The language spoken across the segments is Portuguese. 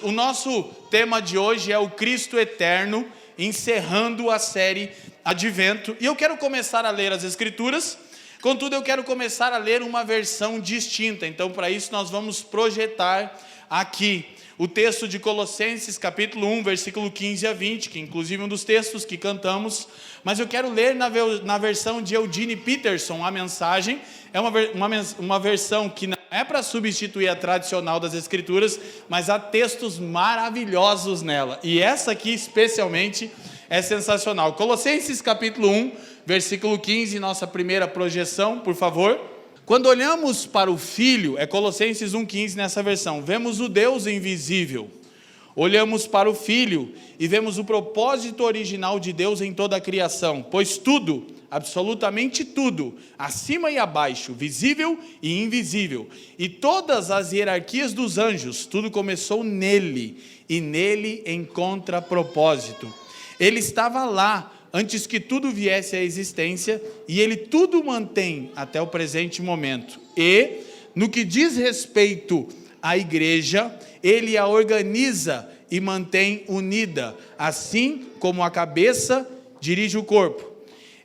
O nosso tema de hoje é o Cristo Eterno, encerrando a série Advento. E eu quero começar a ler as Escrituras, contudo eu quero começar a ler uma versão distinta. Então para isso nós vamos projetar aqui o texto de Colossenses capítulo 1, versículo 15 a 20, que inclusive é um dos textos que cantamos, mas eu quero ler na versão de Eugene Peterson a mensagem. É uma versão que não é para substituir a tradicional das Escrituras, mas há textos maravilhosos nela, e essa aqui especialmente é sensacional. Colossenses capítulo 1, versículo 15, nossa primeira projeção, por favor. Quando olhamos para o Filho, é Colossenses 1,15 nessa versão, vemos o Deus invisível. Olhamos para o Filho e vemos o propósito original de Deus em toda a criação, pois tudo, absolutamente tudo, acima e abaixo, visível e invisível, e todas as hierarquias dos anjos, tudo começou nele, e nele encontra propósito. Ele estava lá antes que tudo viesse à existência, e ele tudo mantém até o presente momento. E, no que diz respeito à igreja, ele a organiza e mantém unida, assim como a cabeça dirige o corpo.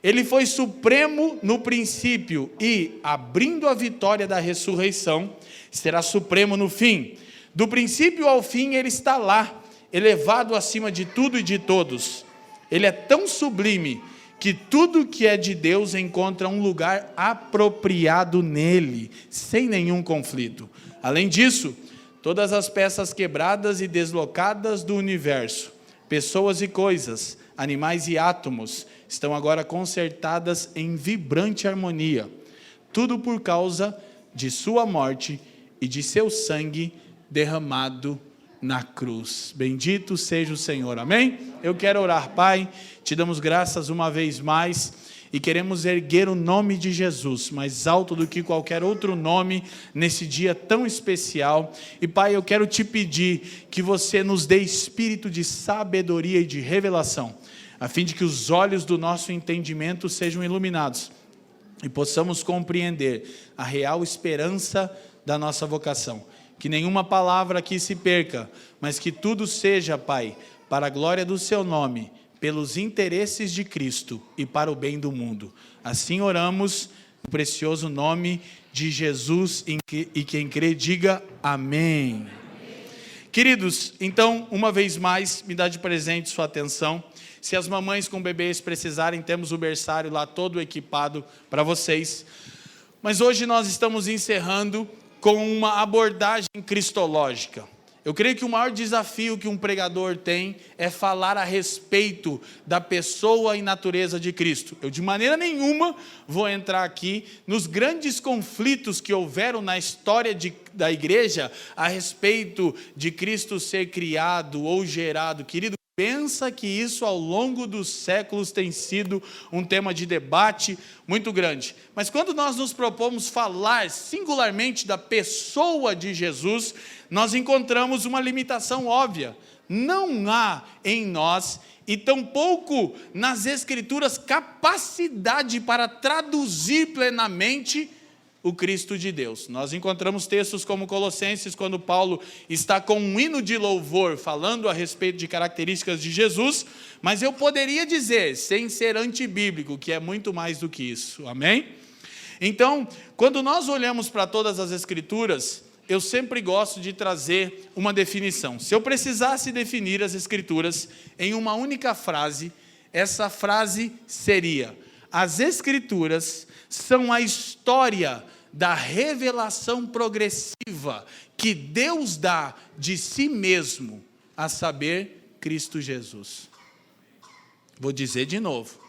Ele foi supremo no princípio e, abrindo a vitória da ressurreição, será supremo no fim. Do princípio ao fim ele está lá, elevado acima de tudo e de todos. Ele é tão sublime que tudo que é de Deus encontra um lugar apropriado nele, sem nenhum conflito. Além disso, todas as peças quebradas e deslocadas do universo, pessoas e coisas, animais e átomos, estão agora consertadas em vibrante harmonia. Tudo por causa de sua morte e de seu sangue derramado na cruz. Bendito seja o Senhor, amém? Eu quero orar, Pai, te damos graças uma vez mais e queremos erguer o nome de Jesus mais alto do que qualquer outro nome nesse dia tão especial. E Pai, eu quero te pedir que você nos dê espírito de sabedoria e de revelação, a fim de que os olhos do nosso entendimento sejam iluminados e possamos compreender a real esperança da nossa vocação. Que nenhuma palavra aqui se perca, mas que tudo seja, Pai, para a glória do seu nome, pelos interesses de Cristo e para o bem do mundo. Assim oramos, no precioso nome de Jesus, e quem crê diga amém. Queridos, então, uma vez mais, me dá de presente sua atenção. Se as mamães com bebês precisarem, temos o berçário lá todo equipado para vocês. Mas hoje nós estamos encerrando com uma abordagem cristológica. Eu creio que o maior desafio que um pregador tem é falar a respeito da pessoa e natureza de Cristo. Eu de maneira nenhuma vou entrar aqui nos grandes conflitos que houveram na história da igreja a respeito de Cristo ser criado ou gerado. Querido, pensa que isso ao longo dos séculos tem sido um tema de debate muito grande. Mas quando nós nos propomos falar singularmente da pessoa de Jesus, nós encontramos uma limitação óbvia. Não há em nós, e tampouco nas Escrituras, capacidade para traduzir plenamente o Cristo de Deus. Nós encontramos textos como Colossenses, quando Paulo está com um hino de louvor, falando a respeito de características de Jesus, mas eu poderia dizer, sem ser antibíblico, que é muito mais do que isso, amém? Então, quando nós olhamos para todas as Escrituras, eu sempre gosto de trazer uma definição. Se eu precisasse definir as Escrituras em uma única frase, essa frase seria: as Escrituras são a história da revelação progressiva que Deus dá de si mesmo, a saber, Cristo Jesus. Vou dizer de novo.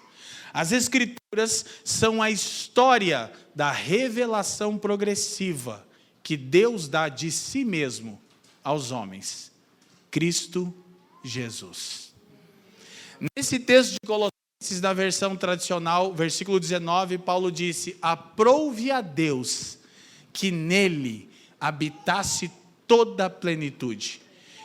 As Escrituras são a história da revelação progressiva que Deus dá de si mesmo aos homens. Cristo Jesus. Nesse texto de Colossenses, na versão tradicional, versículo 19, Paulo disse: aprouve a Deus que nele habitasse toda a plenitude.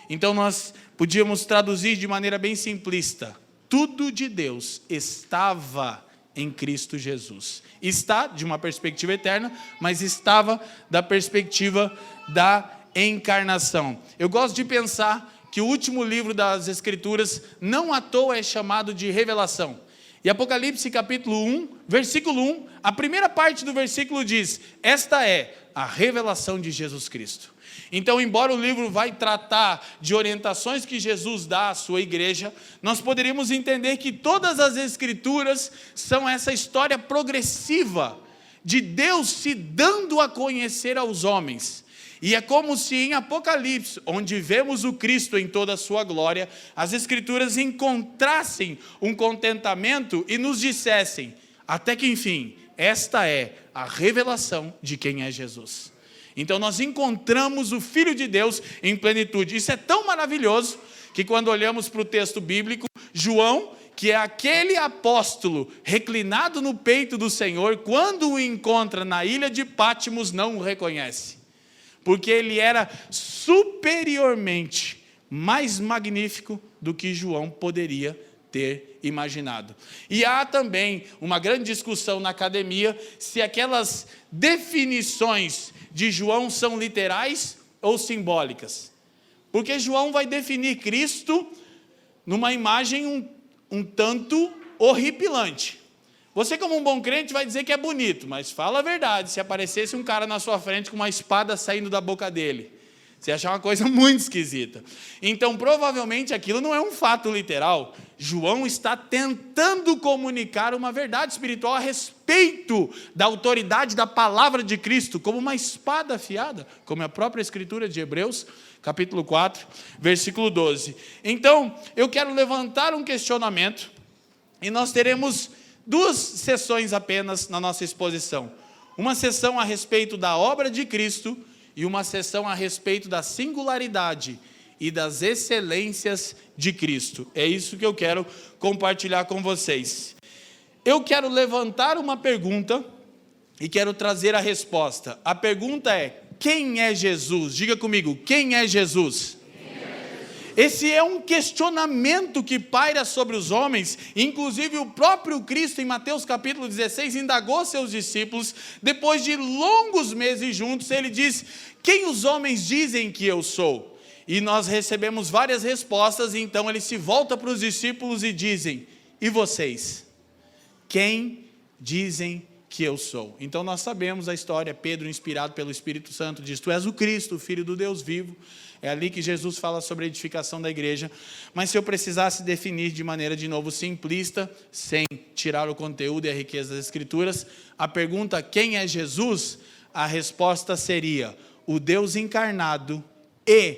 Então nós podíamos traduzir de maneira bem simplista: tudo de Deus estava em Cristo Jesus. Está de uma perspectiva eterna, mas estava da perspectiva da encarnação. Eu gosto de pensar que o último livro das Escrituras não à toa é chamado de revelação. E Apocalipse capítulo 1, versículo 1, a primeira parte do versículo diz: esta é a revelação de Jesus Cristo. Então, embora o livro vai tratar de orientações que Jesus dá à sua igreja, nós poderíamos entender que todas as Escrituras são essa história progressiva de Deus se dando a conhecer aos homens. E é como se em Apocalipse, onde vemos o Cristo em toda a sua glória, as Escrituras encontrassem um contentamento e nos dissessem, até que enfim, esta é a revelação de quem é Jesus. Então nós encontramos o Filho de Deus em plenitude. Isso é tão maravilhoso que quando olhamos para o texto bíblico, João, que é aquele apóstolo reclinado no peito do Senhor, quando o encontra na ilha de Pátimos, não o reconhece. Porque ele era superiormente mais magnífico do que João poderia ter imaginado. E há também uma grande discussão na academia se aquelas definições de João são literais ou simbólicas. Porque João vai definir Cristo numa imagem um tanto horripilante. Você, como um bom crente, vai dizer que é bonito, mas fala a verdade, se aparecesse um cara na sua frente com uma espada saindo da boca dele, você ia achar uma coisa muito esquisita. Então, provavelmente, aquilo não é um fato literal. João está tentando comunicar uma verdade espiritual a respeito da autoridade da palavra de Cristo, como uma espada afiada, como a própria Escritura de Hebreus, capítulo 4, versículo 12. Então, eu quero levantar um questionamento, e nós teremos 2 sessões apenas na nossa exposição. Uma sessão a respeito da obra de Cristo e uma sessão a respeito da singularidade e das excelências de Cristo. É isso que eu quero compartilhar com vocês. Eu quero levantar uma pergunta e quero trazer a resposta. A pergunta é: quem é Jesus? Diga comigo, quem é Jesus? Esse é um questionamento que paira sobre os homens, inclusive o próprio Cristo, em Mateus capítulo 16, indagou seus discípulos, depois de longos meses juntos, ele diz: quem os homens dizem que eu sou? E nós recebemos várias respostas, e então ele se volta para os discípulos e dizem: e vocês? Quem dizem que eu sou? Então nós sabemos a história. Pedro, inspirado pelo Espírito Santo, diz: tu és o Cristo, o Filho do Deus vivo. É ali que Jesus fala sobre a edificação da igreja. Mas se eu precisasse definir de maneira, de novo, simplista, sem tirar o conteúdo e a riqueza das Escrituras, a pergunta quem é Jesus? A resposta seria: o Deus encarnado e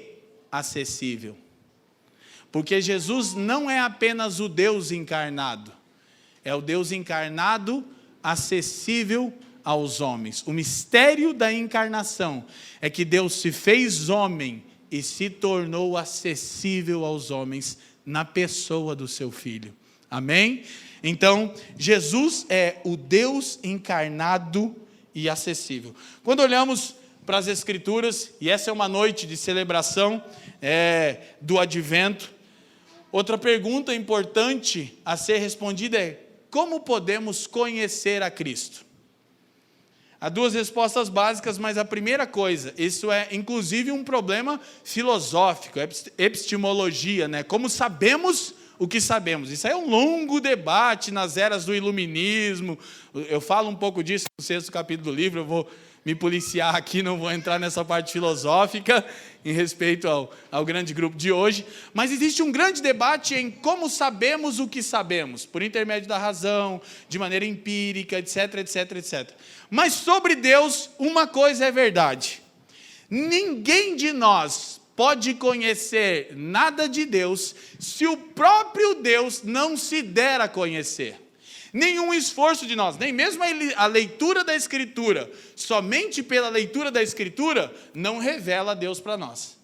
acessível. Porque Jesus não é apenas o Deus encarnado, é o Deus encarnado acessível aos homens. O mistério da encarnação é que Deus se fez homem e se tornou acessível aos homens na pessoa do seu Filho. Amém? Então, Jesus é o Deus encarnado e acessível. Quando olhamos para as Escrituras, e essa é uma noite de celebração do Advento, outra pergunta importante a ser respondida é: como podemos conhecer a Cristo? Há 2 respostas básicas, mas a primeira coisa, isso é inclusive um problema filosófico, epistemologia, né? Como sabemos o que sabemos? Isso aí é um longo debate nas eras do iluminismo. Eu falo um pouco disso no 6º capítulo do livro, eu vou me policiar aqui, não vou entrar nessa parte filosófica em respeito ao grande grupo de hoje, mas existe um grande debate em como sabemos o que sabemos, por intermédio da razão, de maneira empírica, etc, etc, etc. Mas sobre Deus, uma coisa é verdade: ninguém de nós pode conhecer nada de Deus se o próprio Deus não se der a conhecer. Nenhum esforço de nós, nem mesmo a leitura da Escritura, somente pela leitura da Escritura, não revela Deus para nós.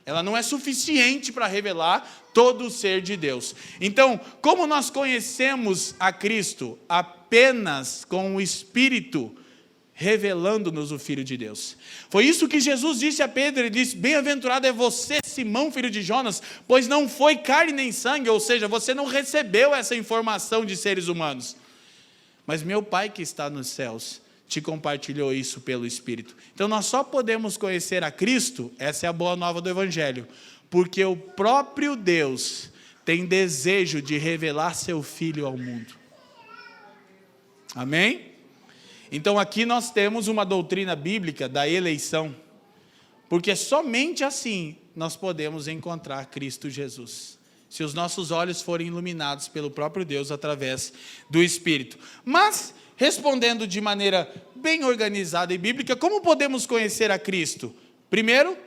Ela não é suficiente para revelar todo o ser de Deus. Então, como nós conhecemos a Cristo? Apenas com o Espírito revelando-nos o Filho de Deus. Foi isso que Jesus disse a Pedro. Ele disse: bem-aventurado é você, Simão, filho de Jonas, pois não foi carne nem sangue, ou seja, você não recebeu essa informação de seres humanos, mas meu Pai que está nos céus te compartilhou isso pelo Espírito. Então nós só podemos conhecer a Cristo, essa é a boa nova do Evangelho, porque o próprio Deus tem desejo de revelar seu Filho ao mundo. Amém? Então aqui nós temos uma doutrina bíblica da eleição, porque somente assim nós podemos encontrar Cristo Jesus, se os nossos olhos forem iluminados pelo próprio Deus através do Espírito. Mas, respondendo de maneira bem organizada e bíblica, como podemos conhecer a Cristo? Primeiro,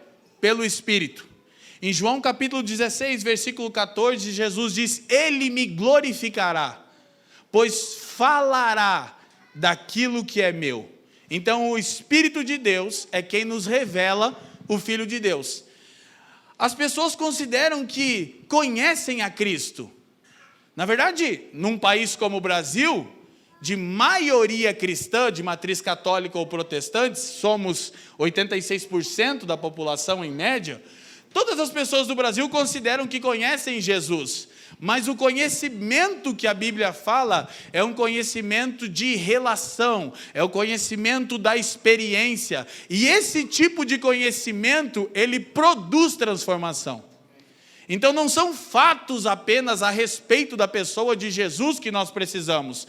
pelo Espírito. Em João capítulo 16, versículo 14, Jesus diz: Ele me glorificará, pois falará daquilo que é meu. Então o Espírito de Deus é quem nos revela o Filho de Deus. As pessoas consideram que conhecem a Cristo. Na verdade, num país como o Brasil, de maioria cristã, de matriz católica ou protestante, somos 86% da população em média, todas as pessoas do Brasil consideram que conhecem Jesus, mas o conhecimento que a Bíblia fala é um conhecimento de relação, é o conhecimento da experiência, e esse tipo de conhecimento, ele produz transformação. Então não são fatos apenas a respeito da pessoa de Jesus que nós precisamos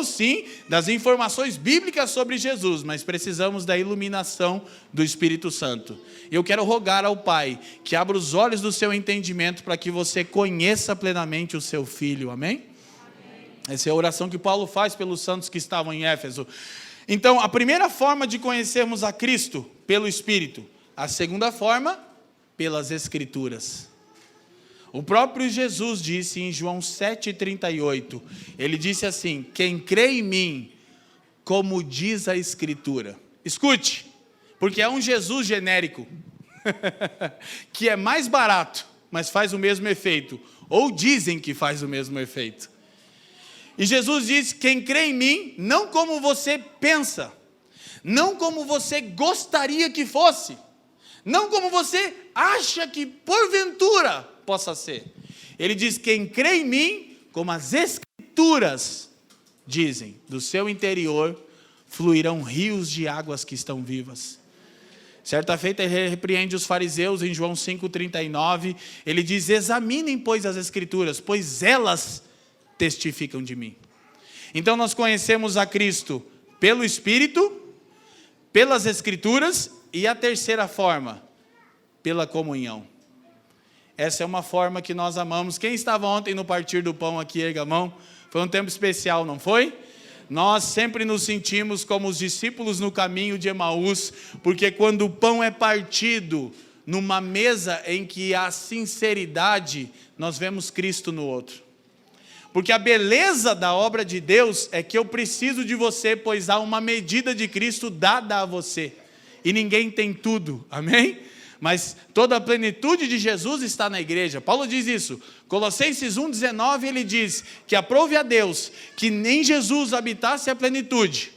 sim das informações bíblicas sobre Jesus, mas precisamos da iluminação do Espírito Santo. E eu quero rogar ao Pai que abra os olhos do seu entendimento para que você conheça plenamente o seu Filho, amém? Essa é a oração que Paulo faz pelos santos que estavam em Éfeso. Então a primeira forma de conhecermos a Cristo, pelo Espírito. A segunda forma, pelas Escrituras. O próprio Jesus disse em João 7,38, ele disse assim: quem crê em mim, como diz a Escritura. Escute, porque é um Jesus genérico, que é mais barato, mas faz o mesmo efeito, ou dizem que faz o mesmo efeito. E Jesus disse: quem crê em mim, não como você pensa, não como você gostaria que fosse, não como você acha que porventura possa ser. Ele diz: quem crê em mim, como as Escrituras dizem, do seu interior fluirão rios de águas que estão vivas. Certa feita ele repreende os fariseus em João 5,39, ele diz: examinem, pois, as Escrituras, pois elas testificam de mim. Então nós conhecemos a Cristo pelo Espírito, pelas Escrituras, e a terceira forma, pela comunhão. Essa é uma forma que nós amamos. Quem estava ontem no partir do pão aqui, erga a mão? Foi um tempo especial, não foi? Nós sempre nos sentimos como os discípulos no caminho de Emaús, porque quando o pão é partido numa mesa em que há sinceridade, nós vemos Cristo no outro. Porque a beleza da obra de Deus é que eu preciso de você, pois há uma medida de Cristo dada a você. E ninguém tem tudo, amém? Mas toda a plenitude de Jesus está na igreja. Paulo diz isso. Colossenses 1,19, ele diz que aprove a Deus que em Jesus habitasse a plenitude.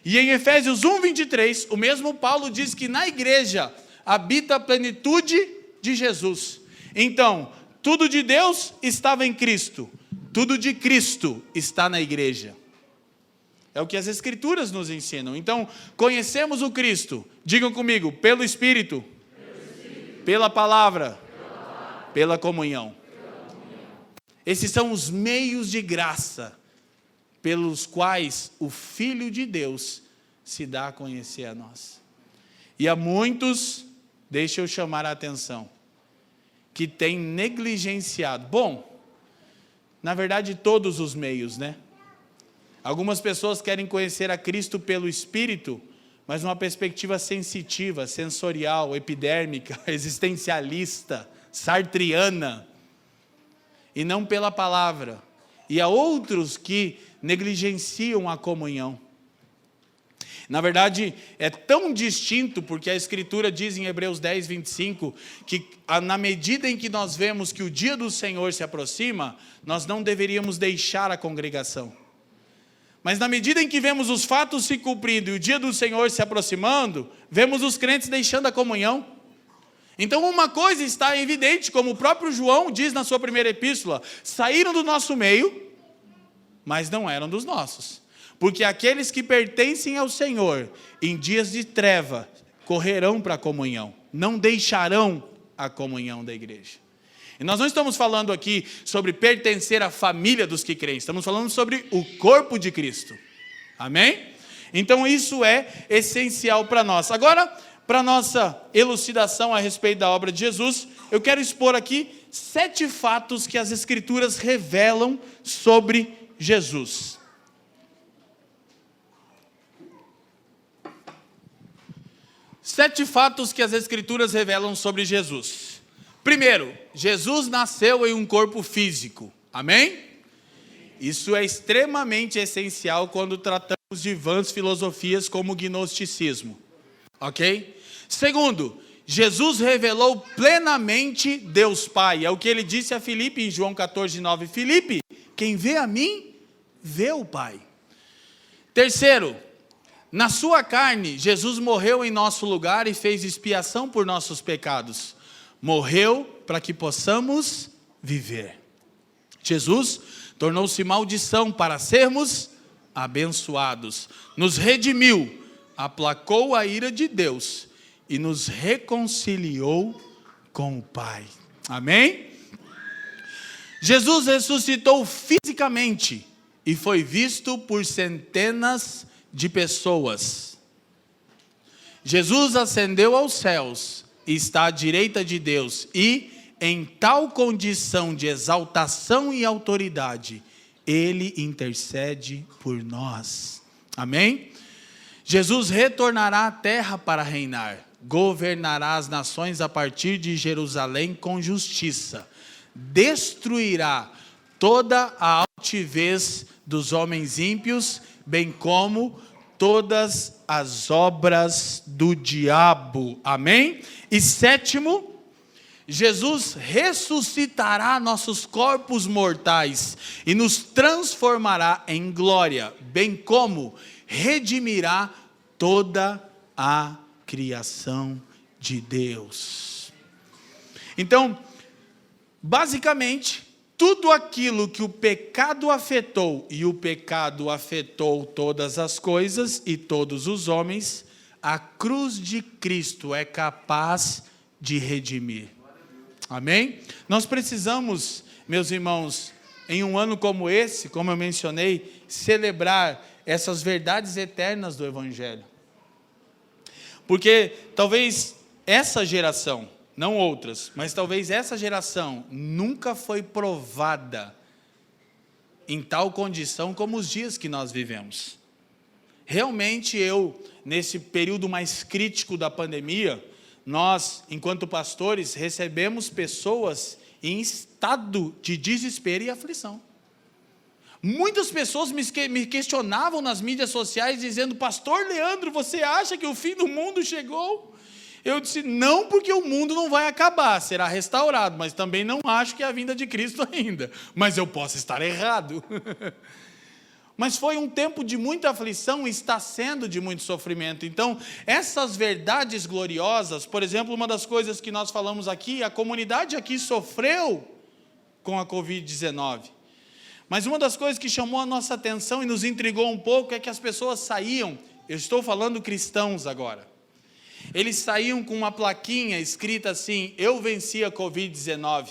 E em Efésios 1,23, o mesmo Paulo diz que na igreja habita a plenitude de Jesus. Então, tudo de Deus estava em Cristo. Tudo de Cristo está na igreja. É o que as Escrituras nos ensinam. Então, conhecemos o Cristo. Digam comigo, pelo Espírito, pela palavra, pela comunhão. Esses são os meios de graça pelos quais o Filho de Deus se dá a conhecer a nós. E há muitos, deixa eu chamar a atenção, que têm negligenciado. Bom, na verdade todos os meios, né? Algumas pessoas querem conhecer a Cristo pelo Espírito, mas numa perspectiva sensitiva, sensorial, epidérmica, existencialista, sartriana, e não pela palavra. E há outros que negligenciam a comunhão. Na verdade, é tão distinto, porque a Escritura diz em Hebreus 10, 25, que na medida em que nós vemos que o dia do Senhor se aproxima, nós não deveríamos deixar a congregação. Mas na medida em que vemos os fatos se cumprindo e o dia do Senhor se aproximando, vemos os crentes deixando a comunhão. Então uma coisa está evidente, como o próprio João diz na sua primeira epístola: saíram do nosso meio, mas não eram dos nossos. Porque aqueles que pertencem ao Senhor, em dias de treva, correrão para a comunhão, não deixarão a comunhão da igreja. E nós não estamos falando aqui sobre pertencer à família dos que creem, estamos falando sobre o corpo de Cristo. Amém? Então isso é essencial para nós. Agora, para nossa elucidação a respeito da obra de Jesus, eu quero expor aqui 7 fatos que as Escrituras revelam sobre Jesus. Sete fatos que as Escrituras revelam sobre Jesus. Primeiro, Jesus nasceu em um corpo físico. Amém? Isso é extremamente essencial quando tratamos de vãs filosofias como o gnosticismo. Ok? Segundo, Jesus revelou plenamente Deus Pai. É o que ele disse a Filipe em João 14:9. Filipe, quem vê a mim, vê o Pai. Terceiro, na sua carne, Jesus morreu em nosso lugar e fez expiação por nossos pecados. Morreu para que possamos viver. Jesus tornou-se maldição para sermos abençoados. Nos redimiu, aplacou a ira de Deus e nos reconciliou com o Pai. Amém? Jesus ressuscitou fisicamente e foi visto por centenas de pessoas. Jesus ascendeu aos céus e está à direita de Deus e, em tal condição de exaltação e autoridade, Ele intercede por nós. Amém? Jesus retornará à terra para reinar, governará as nações a partir de Jerusalém com justiça, destruirá toda a altivez dos homens ímpios, bem como todas as obras do diabo. Amém? E sétimo, Jesus ressuscitará nossos corpos mortais e nos transformará em glória, bem como redimirá toda a criação de Deus. Então, basicamente, tudo aquilo que o pecado afetou, e o pecado afetou todas as coisas e todos os homens, a cruz de Cristo é capaz de redimir. Amém? Nós precisamos, meus irmãos, em um ano como esse, como eu mencionei, celebrar essas verdades eternas do Evangelho. Porque talvez essa geração, não outras, mas talvez essa geração nunca foi provada em tal condição como os dias que nós vivemos. Realmente nesse período mais crítico da pandemia, nós, enquanto pastores, recebemos pessoas em estado de desespero e aflição. Muitas pessoas me questionavam nas mídias sociais, dizendo: Pastor Leandro, você acha que o fim do mundo chegou? Eu disse: não, porque o mundo não vai acabar, será restaurado, mas também não acho que é a vinda de Cristo ainda, mas eu posso estar errado. Mas foi um tempo de muita aflição e está sendo de muito sofrimento. Então, essas verdades gloriosas, por exemplo, uma das coisas que nós falamos aqui, a comunidade aqui sofreu com a Covid-19. Mas uma das coisas que chamou a nossa atenção e nos intrigou um pouco é que as pessoas saíam, eu estou falando cristãos agora, eles saíam com uma plaquinha escrita assim: eu venci a Covid-19.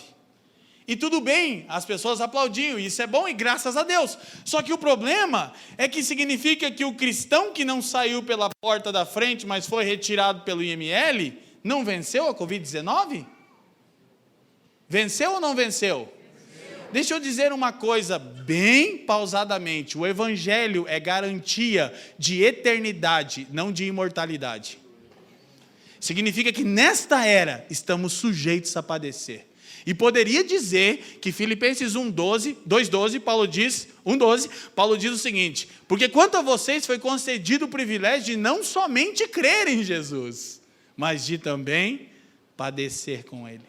E tudo bem, as pessoas aplaudiam, isso é bom e graças a Deus. Só que o problema é que significa que o cristão que não saiu pela porta da frente, mas foi retirado pelo IML, não venceu a Covid-19? Venceu ou não venceu? Deixa eu dizer uma coisa bem pausadamente: o Evangelho é garantia de eternidade, não de imortalidade. Significa que nesta era estamos sujeitos a padecer. E poderia dizer que Filipenses 2:12, Paulo diz o seguinte: porque quanto a vocês foi concedido o privilégio de não somente crer em Jesus, mas de também padecer com Ele.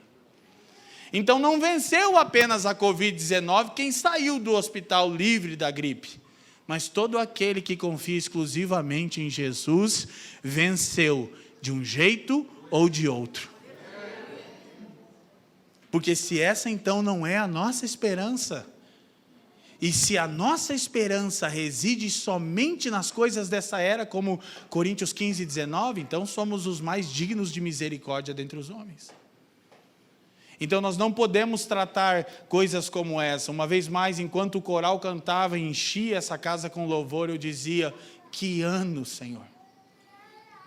Então não venceu apenas a Covid-19 quem saiu do hospital livre da gripe, mas todo aquele que confia exclusivamente em Jesus venceu de um jeito ou de outro. Porque se essa então não é a nossa esperança, e se a nossa esperança reside somente nas coisas dessa era, como Coríntios 15:19, então somos os mais dignos de misericórdia dentre os homens. Então nós não podemos tratar coisas como essa. Uma vez mais, enquanto o coral cantava e enchia essa casa com louvor, eu dizia: que ano, Senhor.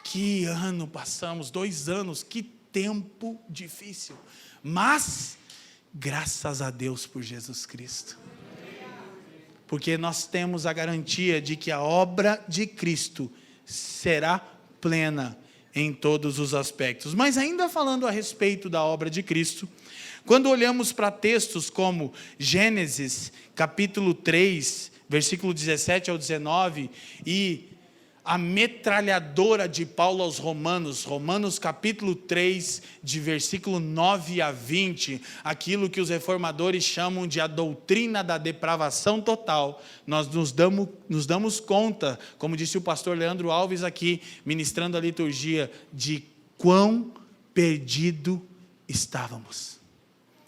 Que ano passamos, 2 anos, que tempo difícil. Mas, graças a Deus por Jesus Cristo. Porque nós temos a garantia de que a obra de Cristo será plena em todos os aspectos. Mas ainda falando a respeito da obra de Cristo, quando olhamos para textos como Gênesis, capítulo 3, versículo 17 ao 19, e a metralhadora de Paulo aos Romanos, Romanos capítulo 3, de versículo 9 a 20, aquilo que os reformadores chamam de a doutrina da depravação total, nós nos damos conta, como disse o pastor Leandro Alves aqui, ministrando a liturgia, de quão perdido estávamos.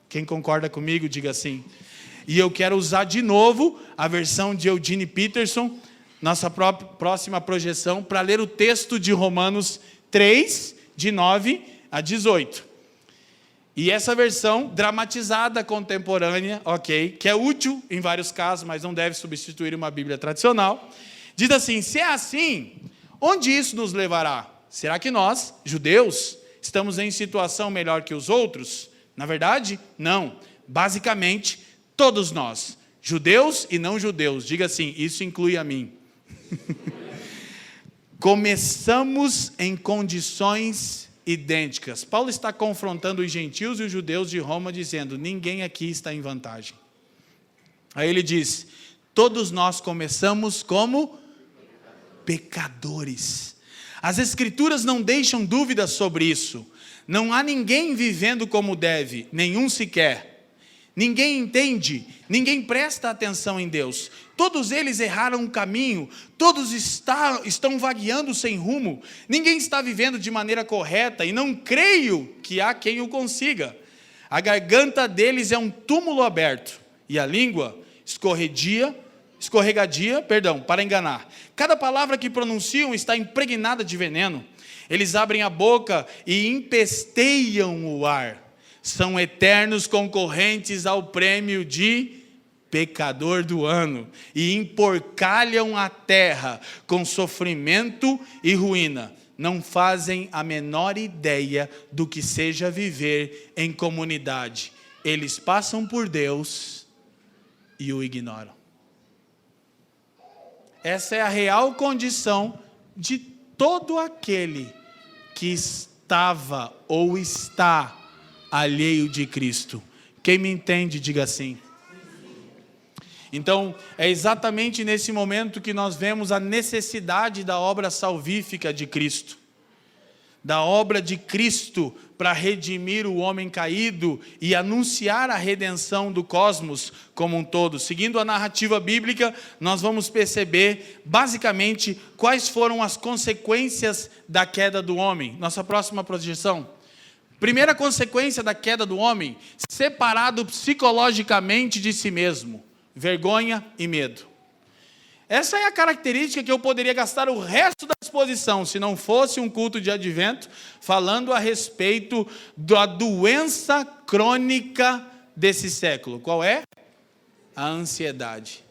Quem concorda comigo, diga assim. E eu quero usar de novo a versão de Eugene Peterson, nossa próxima projeção, para ler o texto de Romanos 3, de 9 a 18. E essa versão dramatizada, contemporânea, ok, que é útil em vários casos, mas não deve substituir uma Bíblia tradicional, diz assim: se é assim, onde isso nos levará? Será que nós, judeus, estamos em situação melhor que os outros? Na verdade, não. Basicamente, todos nós, judeus e não judeus, diga assim, isso inclui a mim. Começamos em condições idênticas. Paulo está confrontando os gentios e os judeus de Roma, dizendo: ninguém aqui está em vantagem. Aí ele diz: todos nós começamos como pecadores. As Escrituras não deixam dúvidas sobre isso. Não há ninguém vivendo como deve, nenhum sequer. Ninguém entende, ninguém presta atenção em Deus. Todos eles erraram o caminho, todos estão vagueando sem rumo. Ninguém está vivendo de maneira correta e não creio que há quem o consiga. A garganta deles é um túmulo aberto e a língua escorregadia, para enganar. Cada palavra que pronunciam está impregnada de veneno. Eles abrem a boca e empesteiam o ar. São eternos concorrentes ao prêmio de pecador do ano e emporcalham a terra com sofrimento e ruína. Não fazem a menor ideia do que seja viver em comunidade. Eles passam por Deus e o ignoram. Essa é a real condição de todo aquele que estava ou está alheio de Cristo. Quem me entende, diga assim. Então, é exatamente nesse momento que nós vemos a necessidade da obra salvífica de Cristo. Da obra de Cristo para redimir o homem caído e anunciar a redenção do cosmos como um todo. Seguindo a narrativa bíblica, nós vamos perceber, basicamente, quais foram as consequências da queda do homem. Nossa próxima projeção. Primeira consequência da queda do homem: separado psicologicamente de si mesmo. Vergonha e medo. Essa é a característica que eu poderia gastar o resto da exposição, se não fosse um culto de advento, falando a respeito da doença crônica desse século. Qual é? A ansiedade.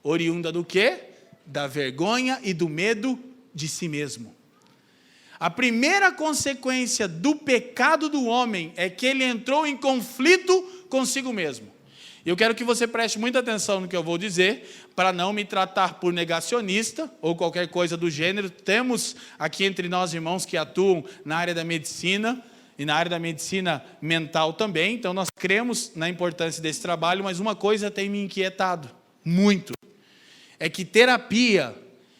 Oriunda do quê? Da vergonha e do medo de si mesmo. A primeira consequência do pecado do homem é que ele entrou em conflito consigo mesmo. Eu quero que você preste muita atenção no que eu vou dizer, para não me tratar por negacionista ou qualquer coisa do gênero. Temos aqui entre nós irmãos que atuam na área da medicina e na área da medicina mental também. Então nós cremos na importância desse trabalho, mas uma coisa tem me inquietado muito. É que terapia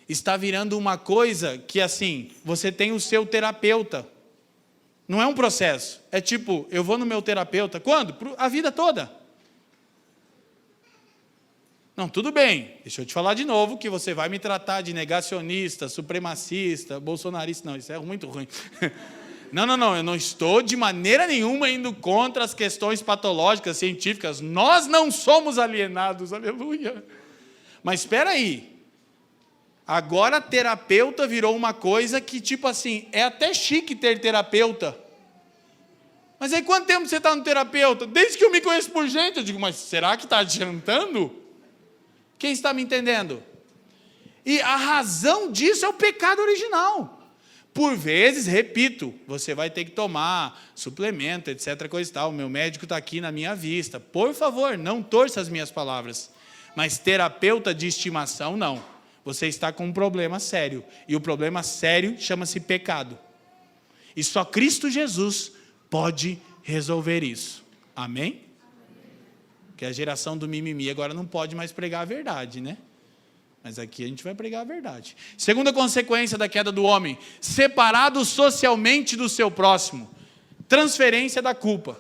está virando uma coisa que, assim, você tem o seu terapeuta. Não é um processo. É tipo, eu vou no meu terapeuta. Quando? A vida toda. Não, tudo bem. Deixa eu te falar de novo que você vai me tratar de negacionista, supremacista, bolsonarista. Não, isso é muito ruim. Não. Eu não estou de maneira nenhuma indo contra as questões patológicas, científicas. Nós não somos alienados. Aleluia. Mas espera aí. Agora terapeuta virou uma coisa que, tipo assim, é até chique ter terapeuta. Mas aí quanto tempo você está no terapeuta? Desde que eu me conheço por gente. Eu digo, mas será que está adiantando? Quem está me entendendo? E a razão disso é o pecado original. Por vezes, repito, você vai ter que tomar suplemento, etc, coisa e tal. O meu médico está aqui na minha vista. Por favor, não torça as minhas palavras. Mas terapeuta de estimação, não. Você está com um problema sério. E o problema sério chama-se pecado. E só Cristo Jesus pode resolver isso. Amém? Porque a geração do mimimi agora não pode mais pregar a verdade, né? Mas aqui a gente vai pregar a verdade. Segunda consequência da queda do homem: separado socialmente do seu próximo. Transferência da culpa.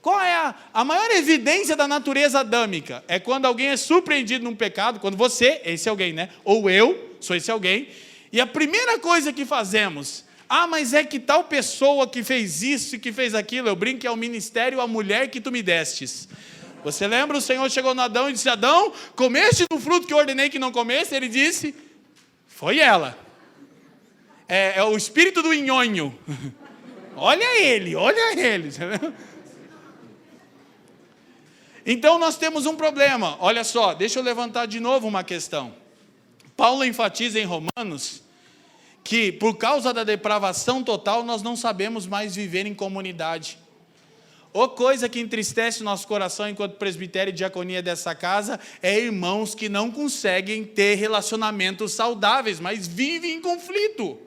Qual é a maior evidência da natureza adâmica? É quando alguém é surpreendido num pecado, quando você, esse alguém, né? Ou eu, sou esse alguém, e a primeira coisa que fazemos, mas é que tal pessoa que fez isso e que fez aquilo, eu brinco que é o ministério, a mulher que tu me destes. Você lembra, o Senhor chegou no Adão e disse, Adão, comeste do fruto que eu ordenei que não comesse? Ele disse, foi ela. É o espírito do nhonho. Olha ele. Então nós temos um problema. Olha só, deixa eu levantar de novo uma questão. Paulo enfatiza em Romanos que por causa da depravação total nós não sabemos mais viver em comunidade. Ou coisa que entristece o nosso coração enquanto presbitério e diaconia dessa casa é irmãos que não conseguem ter relacionamentos saudáveis, mas vivem em conflito.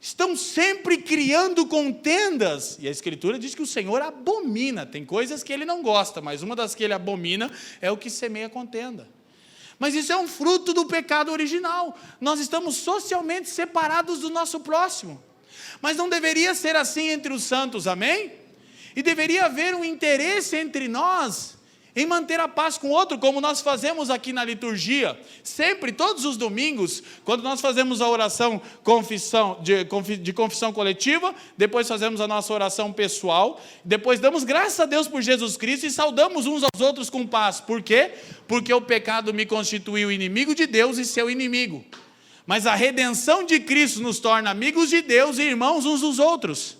Estão sempre criando contendas. E a Escritura diz que o Senhor abomina. Tem coisas que Ele não gosta, mas uma das que Ele abomina é o que semeia contenda. Mas isso é um fruto do pecado original. Nós estamos socialmente separados do nosso próximo. Mas não deveria ser assim entre os santos, amém? E deveria haver um interesse entre nós em manter a paz com o outro, como nós fazemos aqui na liturgia. Sempre, todos os domingos, quando nós fazemos a oração de confissão coletiva, depois fazemos a nossa oração pessoal, depois damos graças a Deus por Jesus Cristo e saudamos uns aos outros com paz. Por quê? Porque o pecado me constituiu inimigo de Deus e seu inimigo. Mas a redenção de Cristo nos torna amigos de Deus e irmãos uns dos outros.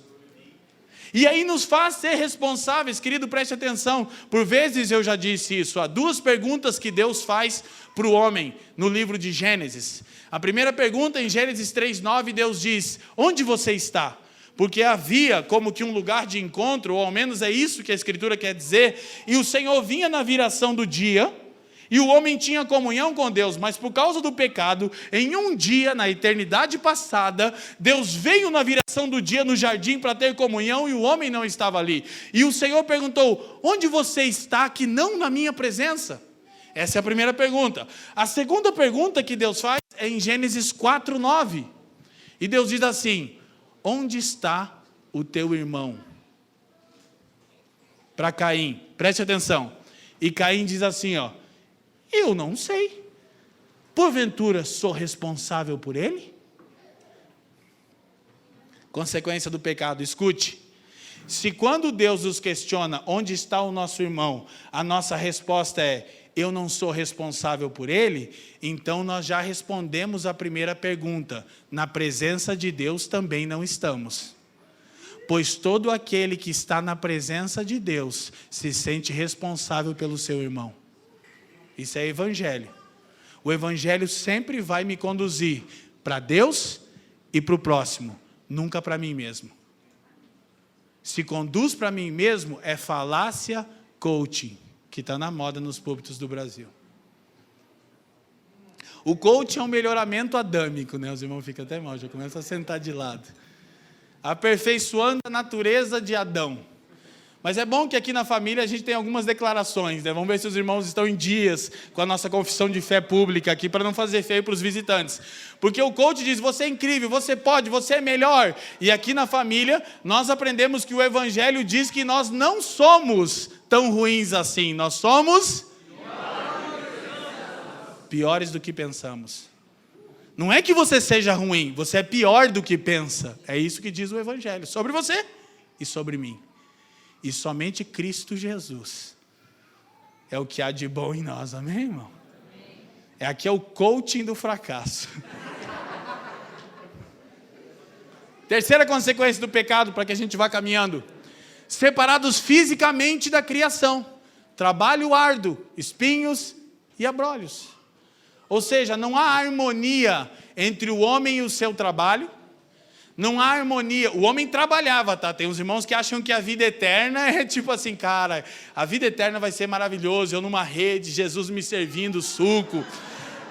E aí nos faz ser responsáveis, querido, preste atenção. Por vezes eu já disse isso. Há duas perguntas que Deus faz para o homem no livro de Gênesis. A primeira pergunta, em Gênesis 3:9, Deus diz, onde você está? Porque havia como que um lugar de encontro, ou ao menos é isso que a Escritura quer dizer, e o Senhor vinha na viração do dia, e o homem tinha comunhão com Deus, mas por causa do pecado, em um dia, na eternidade passada, Deus veio na viração do dia no jardim para ter comunhão e o homem não estava ali. E o Senhor perguntou, onde você está que não na minha presença? Essa é a primeira pergunta. A segunda pergunta que Deus faz é em Gênesis 4:9. E Deus diz assim, onde está o teu irmão? Para Caim, preste atenção. E Caim diz assim, eu não sei. Porventura sou responsável por ele? Consequência do pecado, escute. Se quando Deus nos questiona onde está o nosso irmão, a nossa resposta é, eu não sou responsável por ele, então nós já respondemos a primeira pergunta. Na presença de Deus também não estamos. Pois todo aquele que está na presença de Deus se sente responsável pelo seu irmão. Isso é evangelho. O evangelho sempre vai me conduzir para Deus e para o próximo, nunca para mim mesmo. Se conduz para mim mesmo, é falácia coaching, que está na moda nos púlpitos do Brasil. O coaching é um melhoramento adâmico, né? Os irmãos ficam até mal, já começam a sentar de lado. Aperfeiçoando a natureza de Adão. Mas é bom que aqui na família a gente tem algumas declarações, né? Vamos ver se os irmãos estão em dias com a nossa confissão de fé pública aqui, para não fazer feio para os visitantes. Porque o coach diz, você é incrível, você pode, você é melhor. E aqui na família, nós aprendemos que o evangelho diz que nós não somos tão ruins assim. Nós somos piores do que pensamos. Não é que você seja ruim, você é pior do que pensa. É isso que diz o evangelho, sobre você e sobre mim. E somente Cristo Jesus é o que há de bom em nós, amém, irmão? Aqui é o coaching do fracasso. Terceira consequência do pecado, para que a gente vá caminhando. Separados fisicamente da criação. Trabalho árduo, espinhos e abrolhos. Ou seja, não há harmonia entre o homem e o seu trabalho. Não há harmonia. O homem trabalhava, tá? Tem uns irmãos que acham que a vida eterna é tipo assim, cara, a vida eterna vai ser maravilhoso, eu numa rede, Jesus me servindo suco.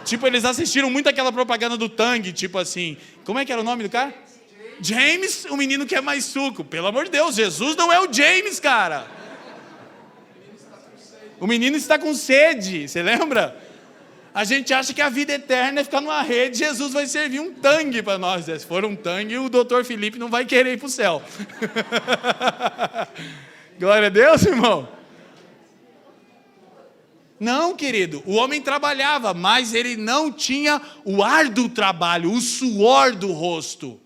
Tipo, eles assistiram muito aquela propaganda do Tang, tipo assim, como é que era o nome do cara? James, o menino quer mais suco. Pelo amor de Deus, Jesus não é o James, cara. O menino está com sede, você lembra? A gente acha que a vida eterna é ficar numa rede, Jesus vai servir um Tang para nós. Se for um Tang, o doutor Felipe não vai querer ir para o céu. Glória a Deus, irmão. Não, querido, o homem trabalhava, mas ele não tinha o árduo trabalho, o suor do rosto.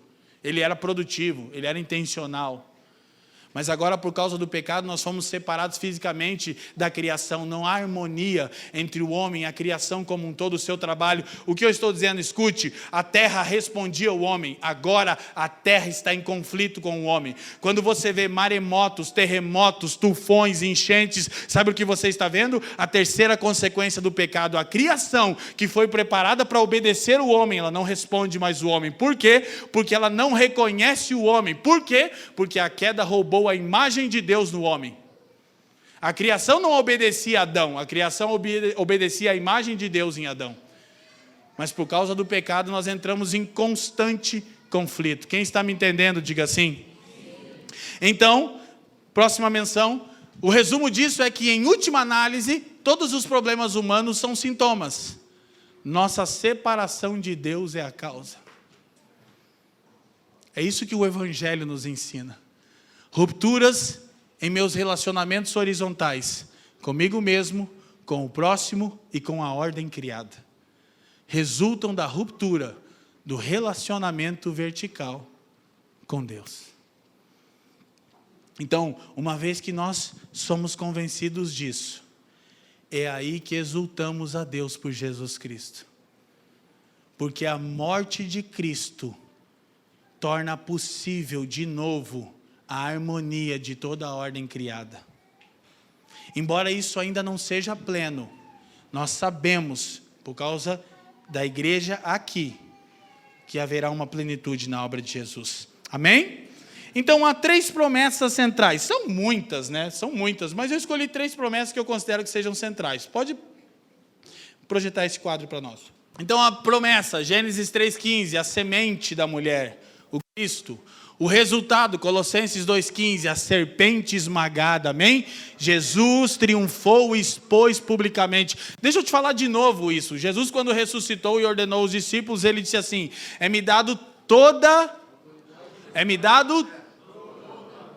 Ele era produtivo, ele era intencional. Mas agora, por causa do pecado, nós fomos separados fisicamente da criação. Não há harmonia entre o homem e a criação como um todo, o seu trabalho. O que eu estou dizendo, escute, a terra respondia ao homem. Agora a terra está em conflito com o homem. Quando você vê maremotos, terremotos, tufões, enchentes, sabe o que você está vendo? A terceira consequência do pecado. A criação que foi preparada para obedecer o homem, ela não responde mais o homem. Por quê? Porque ela não reconhece o homem. Por quê? Porque a queda roubou a imagem de Deus no homem. A criação não obedecia a Adão, a criação obedecia a imagem de Deus em Adão. Mas por causa do pecado nós entramos em constante conflito. Quem está me entendendo, diga sim. Então, próxima menção, o resumo disso é que em última análise, todos os problemas humanos são sintomas. Nossa separação de Deus é a causa. É isso que o Evangelho nos ensina. Rupturas em meus relacionamentos horizontais, comigo mesmo, com o próximo e com a ordem criada, resultam da ruptura do relacionamento vertical com Deus. Então, uma vez que nós somos convencidos disso, é aí que exultamos a Deus por Jesus Cristo. Porque a morte de Cristo torna possível de novo a harmonia de toda a ordem criada. Embora isso ainda não seja pleno, nós sabemos, por causa da igreja aqui, que haverá uma plenitude na obra de Jesus. Amém? Então há 3 promessas centrais. São muitas, né? São muitas, mas eu escolhi 3 promessas que eu considero que sejam centrais. Pode projetar esse quadro para nós. Então a promessa, Gênesis 3,15, a semente da mulher, o Cristo. O resultado, Colossenses 2,15, a serpente esmagada, amém? Jesus triunfou e expôs publicamente. Deixa eu te falar de novo isso. Jesus, quando ressuscitou e ordenou os discípulos, ele disse assim,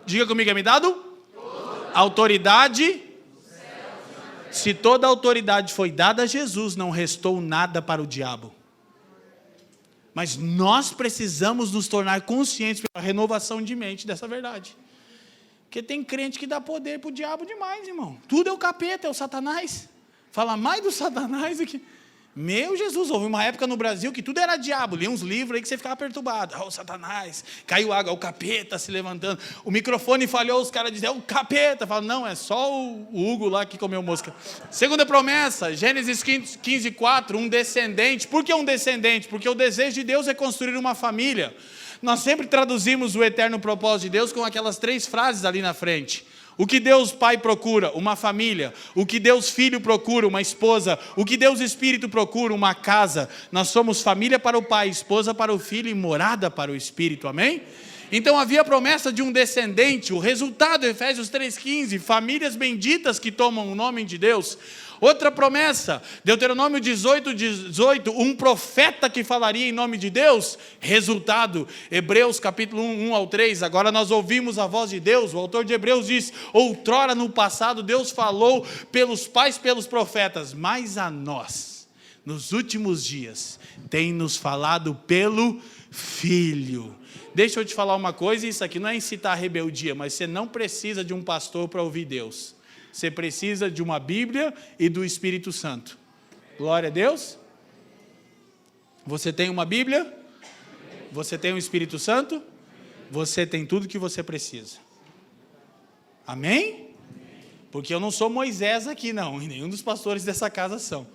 diga comigo, é me dado? Autoridade. Se toda a autoridade foi dada a Jesus, não restou nada para o diabo. Mas nós precisamos nos tornar conscientes pela renovação de mente dessa verdade. Porque tem crente que dá poder para o diabo demais, irmão. Tudo é o capeta, é o Satanás. Fala mais do Satanás do que... Meu Jesus, houve uma época no Brasil que tudo era diabo. Lia uns livros aí que você ficava perturbado. O Satanás, caiu água, o capeta se levantando. O microfone falhou, os caras diziam, é o capeta. Fala, não, é só o Hugo lá que comeu mosca. Segunda promessa, Gênesis 15:4, um descendente. Por que um descendente? Porque o desejo de Deus é construir uma família. Nós sempre traduzimos o eterno propósito de Deus com aquelas 3 frases ali na frente. O que Deus Pai procura? Uma família. O que Deus Filho procura? Uma esposa. O que Deus Espírito procura? Uma casa. Nós somos família para o Pai, esposa para o Filho e morada para o Espírito. Amém? Então havia a promessa de um descendente. O resultado, Efésios 3,15, famílias benditas que tomam o nome de Deus. Outra promessa, Deuteronômio 18, um profeta que falaria em nome de Deus. Resultado, Hebreus capítulo 1 ao 3, agora nós ouvimos a voz de Deus. O autor de Hebreus diz, outrora no passado Deus falou pelos pais, pelos profetas, mas a nós, nos últimos dias, tem nos falado pelo Filho. Deixa eu te falar uma coisa, isso aqui não é incitar a rebeldia, mas você não precisa de um pastor para ouvir Deus. Você precisa de uma Bíblia e do Espírito Santo. Glória a Deus. Você tem uma Bíblia? Você tem o Espírito Santo? você tem tudo que você precisa. Amém? Porque eu não sou Moisés aqui não, e nenhum dos pastores dessa casa são.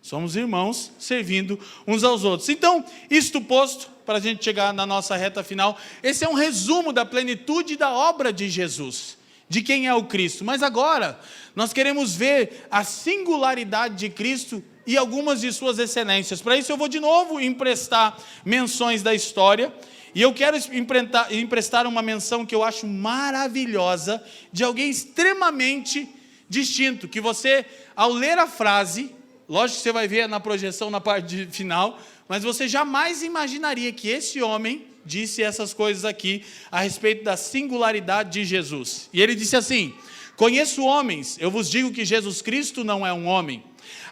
Somos irmãos servindo uns aos outros. Então, isto posto, para a gente chegar na nossa reta final, esse é um resumo da plenitude da obra de Jesus, de quem é o Cristo. Mas agora, nós queremos ver a singularidade de Cristo e algumas de suas excelências. Para isso eu vou de novo emprestar menções da história, e eu quero emprestar uma menção que eu acho maravilhosa, de alguém extremamente distinto, que você, ao ler a frase, lógico que você vai ver na projeção na parte final, mas você jamais imaginaria que esse homem disse essas coisas aqui, a respeito da singularidade de Jesus. E ele disse assim: conheço homens, eu vos digo que Jesus Cristo não é um homem.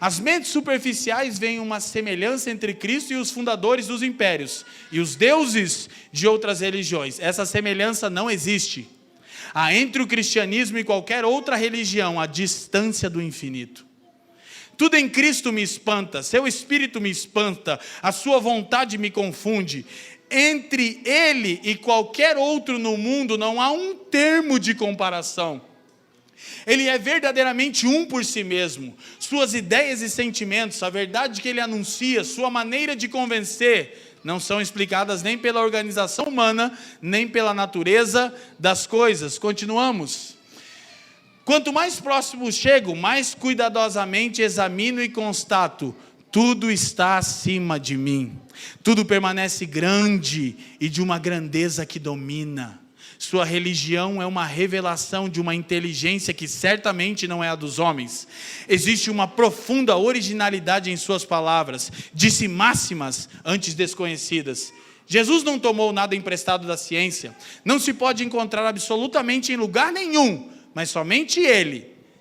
As mentes superficiais veem uma semelhança entre Cristo e os fundadores dos impérios, e os deuses de outras religiões. Essa semelhança não existe. Há entre o cristianismo e qualquer outra religião a distância do infinito. Tudo em Cristo me espanta, seu espírito me espanta, a sua vontade me confunde. Entre ele e qualquer outro no mundo não há um termo de comparação. Ele é verdadeiramente um por si mesmo. Suas ideias e sentimentos, a verdade que ele anuncia, sua maneira de convencer, não são explicadas nem pela organização humana, nem pela natureza das coisas. Continuamos. Quanto mais próximo chego, mais cuidadosamente examino e constato: tudo está acima de mim. Tudo permanece grande e de uma grandeza que domina. Sua religião é uma revelação de uma inteligência que certamente não é a dos homens. Existe uma profunda originalidade em suas palavras, disse máximas antes desconhecidas. Jesus não tomou nada emprestado da ciência. Não se pode encontrar absolutamente em lugar nenhum, mas somente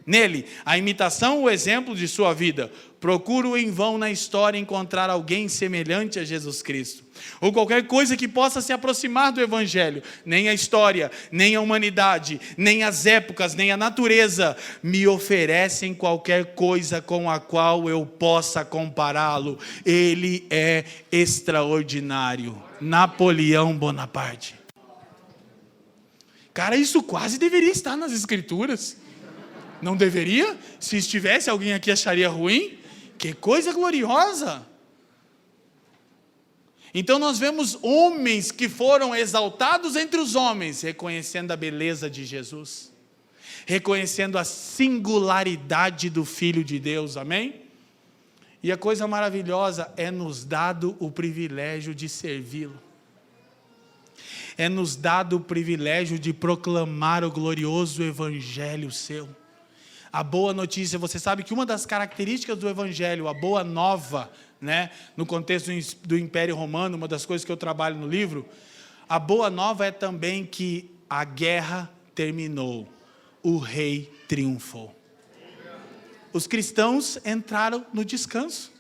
nele, a imitação, o exemplo de sua vida. Procuro em vão na história encontrar alguém semelhante a Jesus Cristo, ou qualquer coisa que possa se aproximar do Evangelho. Nem a história, nem a humanidade, nem as épocas, nem a natureza me oferecem qualquer coisa com a qual eu possa compará-lo. Ele é extraordinário. Napoleão Bonaparte. Cara, isso quase deveria estar nas Escrituras. Não deveria? Se estivesse, alguém aqui acharia ruim? Que coisa gloriosa! Então nós vemos homens que foram exaltados entre os homens, reconhecendo a beleza de Jesus, reconhecendo a singularidade do Filho de Deus, amém? E a coisa maravilhosa é nos dado o privilégio de servi-lo. É nos dado o privilégio de proclamar o glorioso Evangelho seu. A boa notícia, você sabe que uma das características do Evangelho, a boa nova, né, no contexto do Império Romano, uma das coisas que eu trabalho no livro, a boa nova é também que a guerra terminou, o rei triunfou. Os cristãos entraram no descanso.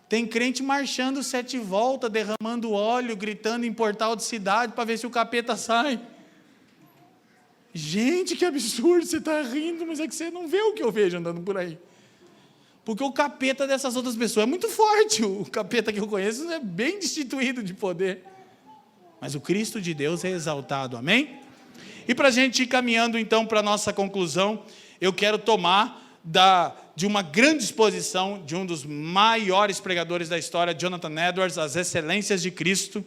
Tem crente marchando 7 voltas, derramando óleo, gritando em portal de cidade para ver se o capeta sai. Gente, que absurdo, você está rindo, mas é que você não vê o que eu vejo andando por aí. Porque o capeta dessas outras pessoas é muito forte, o capeta que eu conheço é bem destituído de poder. Mas o Cristo de Deus é exaltado, amém? E para a gente ir caminhando então para a nossa conclusão, eu quero tomar de uma grande exposição de um dos maiores pregadores da história, Jonathan Edwards, As Excelências de Cristo.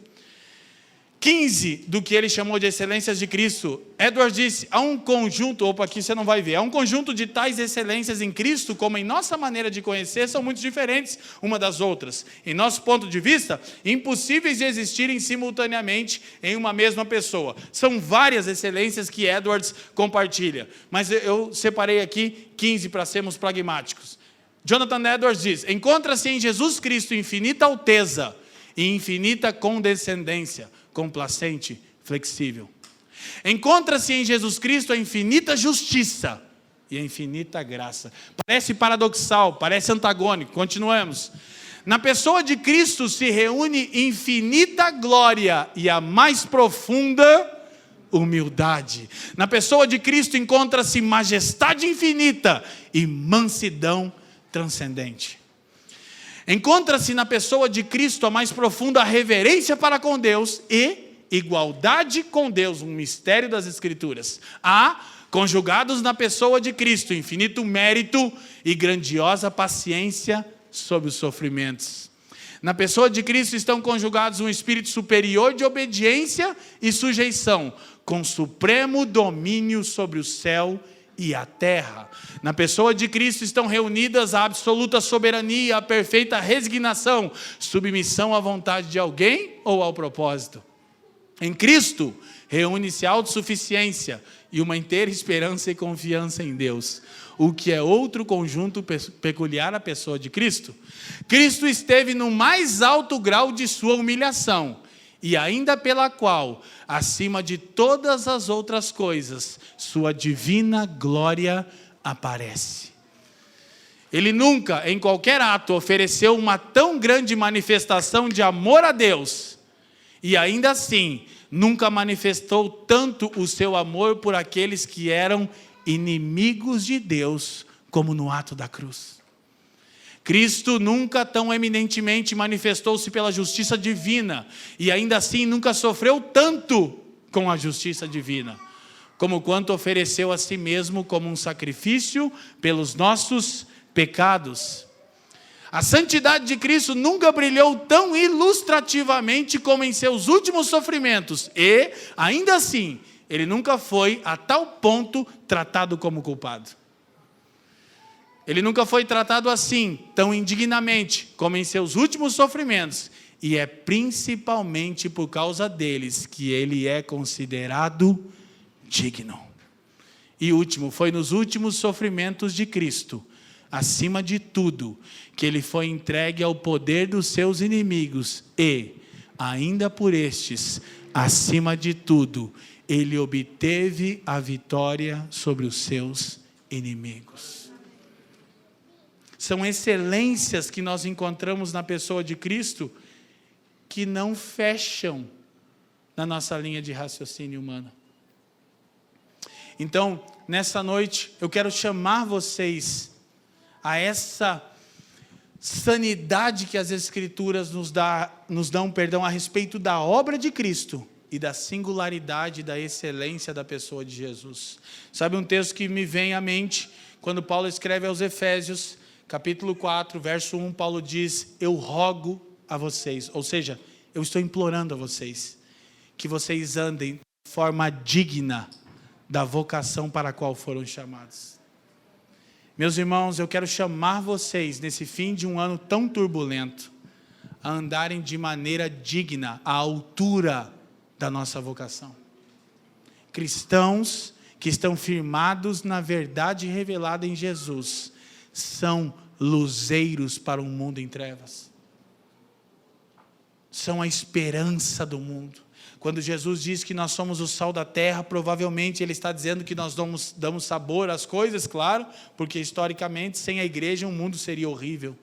15 do que ele chamou de excelências de Cristo. Edwards disse: há um conjunto, aqui você não vai ver, há um conjunto de tais excelências em Cristo, como em nossa maneira de conhecer, são muito diferentes uma das outras. Em nosso ponto de vista, impossíveis de existirem simultaneamente em uma mesma pessoa. São várias excelências que Edwards compartilha, mas eu separei aqui 15 para sermos pragmáticos. Jonathan Edwards diz: encontra-se em Jesus Cristo infinita alteza e infinita condescendência, complacente, flexível. Encontra-se em Jesus Cristo a infinita justiça e a infinita graça. Parece paradoxal, parece antagônico. Continuamos. Na pessoa de Cristo se reúne infinita glória e a mais profunda humildade. Na pessoa de Cristo encontra-se majestade infinita e mansidão transcendente. Encontra-se na pessoa de Cristo a mais profunda reverência para com Deus e igualdade com Deus, um mistério das Escrituras. Há, conjugados na pessoa de Cristo, infinito mérito e grandiosa paciência sobre os sofrimentos. Na pessoa de Cristo estão conjugados um espírito superior de obediência e sujeição, com supremo domínio sobre o céu e a terra. Na pessoa de Cristo estão reunidas a absoluta soberania, a perfeita resignação, submissão à vontade de alguém ou ao propósito. Em Cristo, reúne-se a autossuficiência e uma inteira esperança e confiança em Deus, o que é outro conjunto peculiar à pessoa de Cristo. Cristo esteve no mais alto grau de sua humilhação, e ainda pela qual, acima de todas as outras coisas, sua divina glória aparece. Ele nunca, em qualquer ato, ofereceu uma tão grande manifestação de amor a Deus, e ainda assim, nunca manifestou tanto o seu amor por aqueles que eram inimigos de Deus, como no ato da cruz. Cristo nunca tão eminentemente manifestou-se pela justiça divina, e ainda assim nunca sofreu tanto com a justiça divina, como quanto ofereceu a si mesmo como um sacrifício pelos nossos pecados. A santidade de Cristo nunca brilhou tão ilustrativamente como em seus últimos sofrimentos, e, ainda assim, ele nunca foi a tal ponto tratado como culpado. Ele nunca foi tratado assim, tão indignamente, como em seus últimos sofrimentos, e é principalmente por causa deles que ele é considerado digno. E último, foi nos últimos sofrimentos de Cristo, acima de tudo, que ele foi entregue ao poder dos seus inimigos e, ainda por estes, acima de tudo, ele obteve a vitória sobre os seus inimigos. São excelências que nós encontramos na pessoa de Cristo que não fecham na nossa linha de raciocínio humano. Então, nessa noite, eu quero chamar vocês a essa sanidade que as Escrituras nos dão a respeito da obra de Cristo e da singularidade, da excelência da pessoa de Jesus. Sabe um texto que me vem à mente, quando Paulo escreve aos Efésios, capítulo 4, verso 1, Paulo diz, eu rogo a vocês, ou seja, eu estou implorando a vocês, que vocês andem de forma digna da vocação para a qual foram chamados. Meus irmãos, eu quero chamar vocês, nesse fim de um ano tão turbulento, a andarem de maneira digna, à altura da nossa vocação. Cristãos que estão firmados na verdade revelada em Jesus, são luzeiros para um mundo em trevas. São a esperança do mundo. Quando Jesus diz que nós somos o sal da terra, provavelmente Ele está dizendo que nós damos sabor às coisas, claro, porque historicamente, sem a igreja, o mundo seria horrível.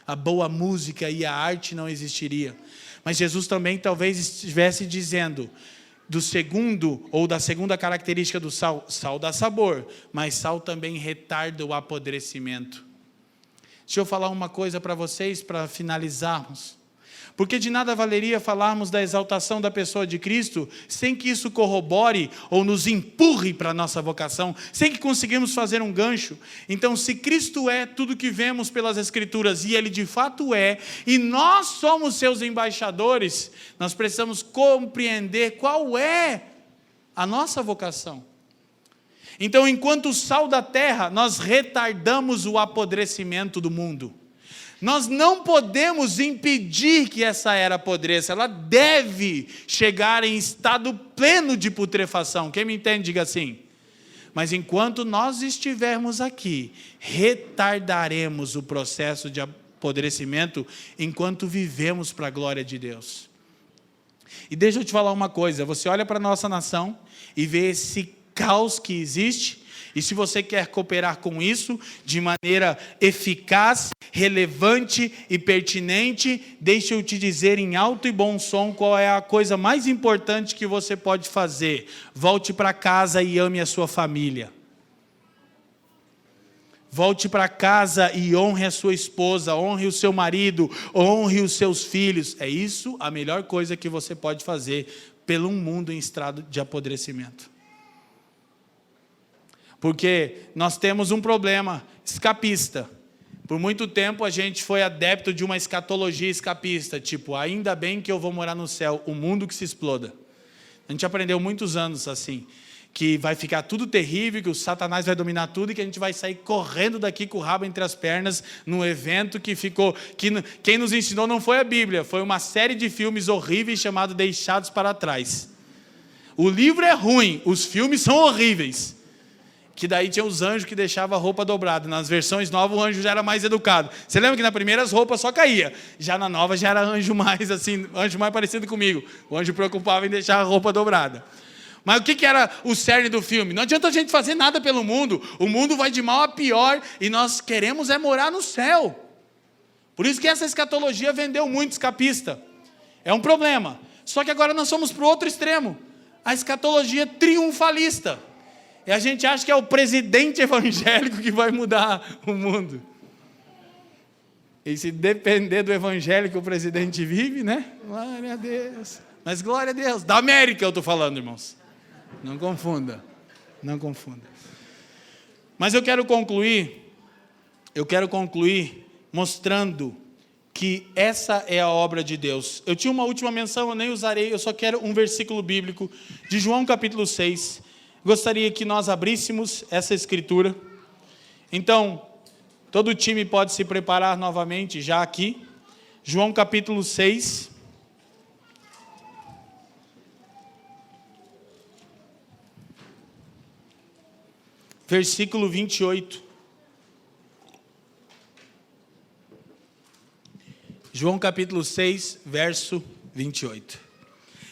A boa música e a arte não existiria. Mas Jesus também talvez estivesse dizendo, da segunda característica do sal, sal dá sabor, mas sal também retarda o apodrecimento. Deixa eu falar uma coisa para vocês, para finalizarmos. Porque de nada valeria falarmos da exaltação da pessoa de Cristo, sem que isso corrobore ou nos empurre para a nossa vocação, sem que conseguimos fazer um gancho. Então, se Cristo é tudo que vemos pelas Escrituras, e Ele de fato é, e nós somos seus embaixadores, nós precisamos compreender qual é a nossa vocação. Então, enquanto sal da terra, nós retardamos o apodrecimento do mundo. Nós não podemos impedir que essa era apodreça, ela deve chegar em estado pleno de putrefação. Quem me entende, diga assim. Mas enquanto nós estivermos aqui, retardaremos o processo de apodrecimento enquanto vivemos para a glória de Deus. E deixa eu te falar uma coisa, você olha para a nossa nação e vê esse caos que existe, e se você quer cooperar com isso de maneira eficaz, relevante e pertinente, deixa eu te dizer em alto e bom som qual é a coisa mais importante que você pode fazer. Volte para casa e ame a sua família. Volte para casa e honre a sua esposa, honre o seu marido, honre os seus filhos. É isso a melhor coisa que você pode fazer pelo mundo em estado de apodrecimento. Porque nós temos um problema escapista. Por muito tempo a gente foi adepto de uma escatologia escapista, tipo, ainda bem que eu vou morar no céu, o mundo que se exploda. A gente aprendeu muitos anos assim, que vai ficar tudo terrível, que o Satanás vai dominar tudo e que a gente vai sair correndo daqui com o rabo entre as pernas num evento que ficou... Quem nos ensinou não foi a Bíblia, foi uma série de filmes horríveis chamado Deixados para Trás. O livro é ruim, os filmes são horríveis. Que daí tinha os anjos que deixavam a roupa dobrada. Nas versões novas o anjo já era mais educado. Você lembra que na primeira as roupas só caía. Já na nova já era anjo mais assim, anjo mais parecido comigo. O anjo preocupava em deixar a roupa dobrada. Mas o que era o cerne do filme? Não adianta a gente fazer nada pelo mundo. O mundo vai de mal a pior e nós queremos é morar no céu. Por isso que essa escatologia vendeu muito escapista. É um problema. Só que agora nós somos para o outro extremo. A escatologia triunfalista. E a gente acha que é o presidente evangélico que vai mudar o mundo. E se depender do evangelho que o presidente vive, né? Glória a Deus. Mas glória a Deus. Da América eu estou falando, irmãos. Não confunda. Não confunda. Mas eu quero concluir mostrando que essa é a obra de Deus. Eu tinha uma última menção, eu nem usarei, eu só quero um versículo bíblico de João capítulo 6. Gostaria que nós abríssemos essa escritura. Então, todo o time pode se preparar novamente já aqui. João capítulo 6. Versículo 28. João capítulo 6, verso 28.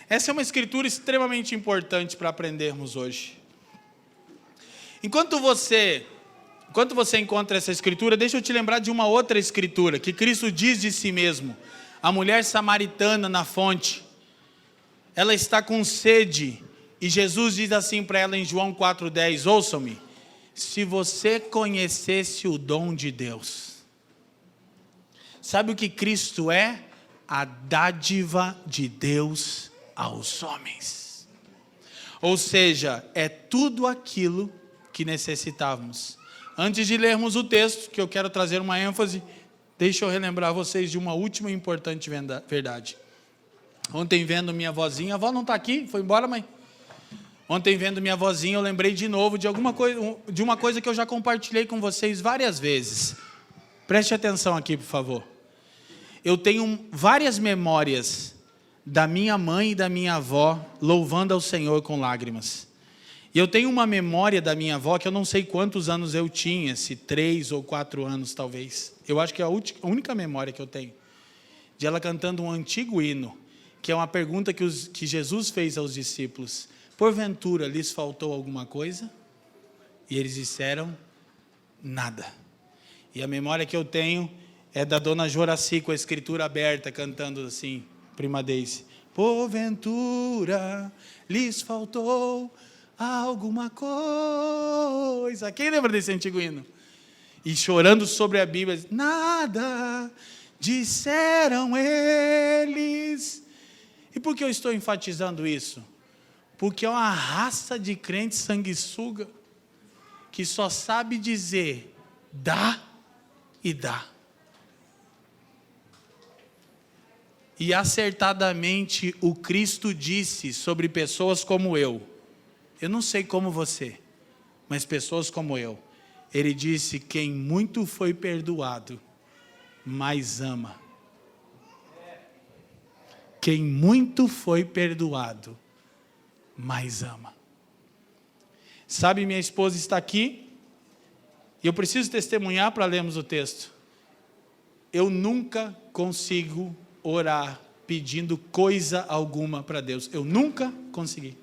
Essa é uma escritura extremamente importante para aprendermos hoje. Enquanto você encontra essa escritura, deixa eu te lembrar de uma outra escritura, que Cristo diz de si mesmo. A mulher samaritana na fonte, ela está com sede, e Jesus diz assim para ela em João 4,10, ouçam-me, se você conhecesse o dom de Deus. Sabe o que Cristo é? A dádiva de Deus aos homens. Ou seja, é tudo aquilo que necessitávamos. Antes de lermos o texto, que eu quero trazer uma ênfase, deixa eu relembrar vocês de uma última e importante verdade. Ontem vendo minha vozinha, a avó não está aqui, foi embora, mãe? Ontem vendo minha vozinha, eu lembrei de novo de uma coisa que eu já compartilhei com vocês várias vezes. Preste atenção aqui, por favor. Eu tenho várias memórias da minha mãe e da minha avó louvando ao Senhor com lágrimas. E eu tenho uma memória da minha avó que eu não sei quantos anos eu tinha, se 3 ou 4 anos talvez. Eu acho que é a única memória que eu tenho. De ela cantando um antigo hino, que é uma pergunta que Jesus fez aos discípulos. Porventura lhes faltou alguma coisa? E eles disseram, nada. E a memória que eu tenho é da dona Joraci com a escritura aberta, cantando assim, Prima Deise. Porventura lhes faltou alguma coisa. Quem lembra desse antigo hino? E chorando sobre a Bíblia, nada disseram eles. E por que eu estou enfatizando isso? Porque é uma raça de crentes sanguessuga que só sabe dizer dá e dá. E acertadamente o Cristo disse sobre pessoas como eu não sei como você, mas pessoas como eu, ele disse, quem muito foi perdoado, mais ama. Quem muito foi perdoado, mais ama. Sabe, minha esposa está aqui, e eu preciso testemunhar para lermos o texto. Eu nunca consigo orar pedindo coisa alguma para Deus. Eu nunca consegui.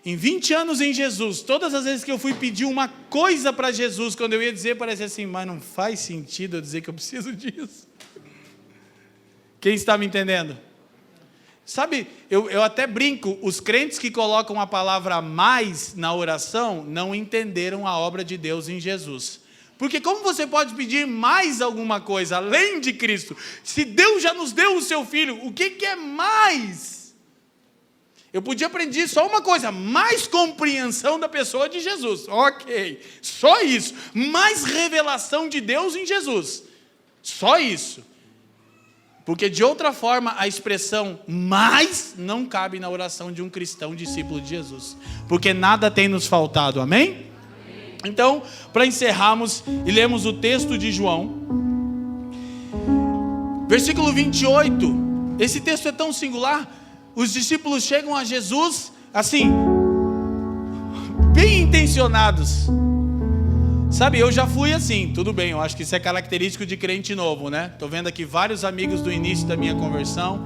Em 20 anos em Jesus, todas as vezes que eu fui pedir uma coisa para Jesus, quando eu ia dizer, parecia assim, mas não faz sentido eu dizer que eu preciso disso. Quem está me entendendo? Sabe, eu até brinco, os crentes que colocam a palavra mais na oração, não entenderam a obra de Deus em Jesus. Porque como você pode pedir mais alguma coisa, além de Cristo? Se Deus já nos deu o seu Filho, o que é mais? Eu podia aprender só uma coisa, mais compreensão da pessoa de Jesus. Ok, só isso. Mais revelação de Deus em Jesus. Só isso. Porque de outra forma a expressão mais não cabe na oração de um cristão discípulo de Jesus. Porque nada tem nos faltado, amém? Então, para encerrarmos e lermos o texto de João, versículo 28, esse texto é tão singular, os discípulos chegam a Jesus, assim, bem intencionados. Sabe, eu já fui assim, tudo bem, eu acho que isso é característico de crente novo, né? Estou vendo aqui vários amigos do início da minha conversão,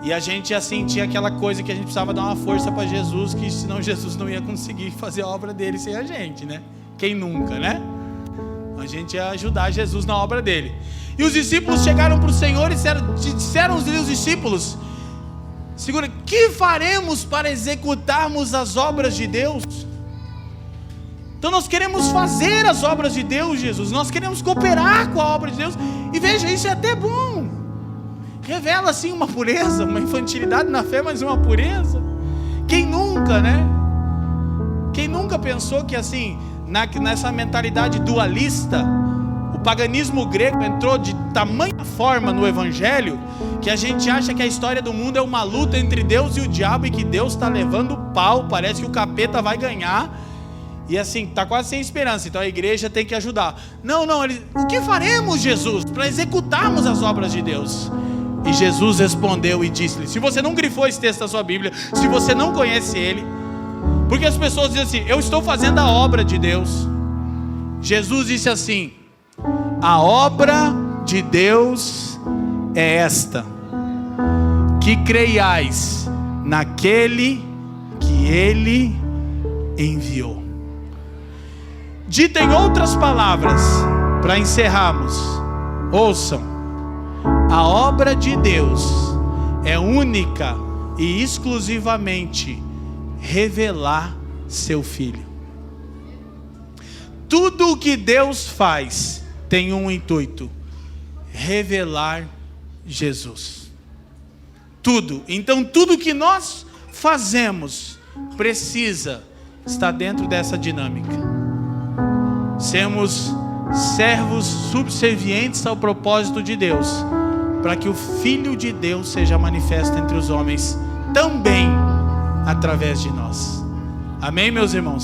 e a gente assim, tinha aquela coisa que a gente precisava dar uma força para Jesus, que senão Jesus não ia conseguir fazer a obra dele sem a gente, né? Quem nunca, né? A gente ia ajudar Jesus na obra dele. E os discípulos chegaram para o Senhor e disseram os discípulos, segura, que faremos para executarmos as obras de Deus? Então nós queremos fazer as obras de Deus, Jesus. Nós queremos cooperar com a obra de Deus. E veja, isso é até bom. Revela assim uma pureza, uma infantilidade na fé, mas uma pureza. Quem nunca, né? Quem nunca pensou que assim, nessa mentalidade dualista, o paganismo grego entrou de tamanha forma no evangelho, que a gente acha que a história do mundo é uma luta entre Deus e o diabo, e que Deus está levando pau, parece que o capeta vai ganhar, e assim, está quase sem esperança, então a igreja tem que ajudar. Não, o que faremos, Jesus, para executarmos as obras de Deus? E Jesus respondeu e disse-lhe, se você não grifou esse texto da sua Bíblia, se você não conhece ele, porque as pessoas dizem assim, eu estou fazendo a obra de Deus. Jesus disse assim, a obra de Deus é esta, que creiais naquele que Ele enviou. Dito em outras palavras, para encerrarmos, ouçam, a obra de Deus é única e exclusivamente revelar seu Filho. Tudo o que Deus faz tem um intuito, revelar Jesus. Tudo. Então tudo que nós fazemos precisa estar dentro dessa dinâmica. Sermos servos subservientes ao propósito de Deus, para que o Filho de Deus seja manifesto entre os homens também através de nós. Amém, meus irmãos?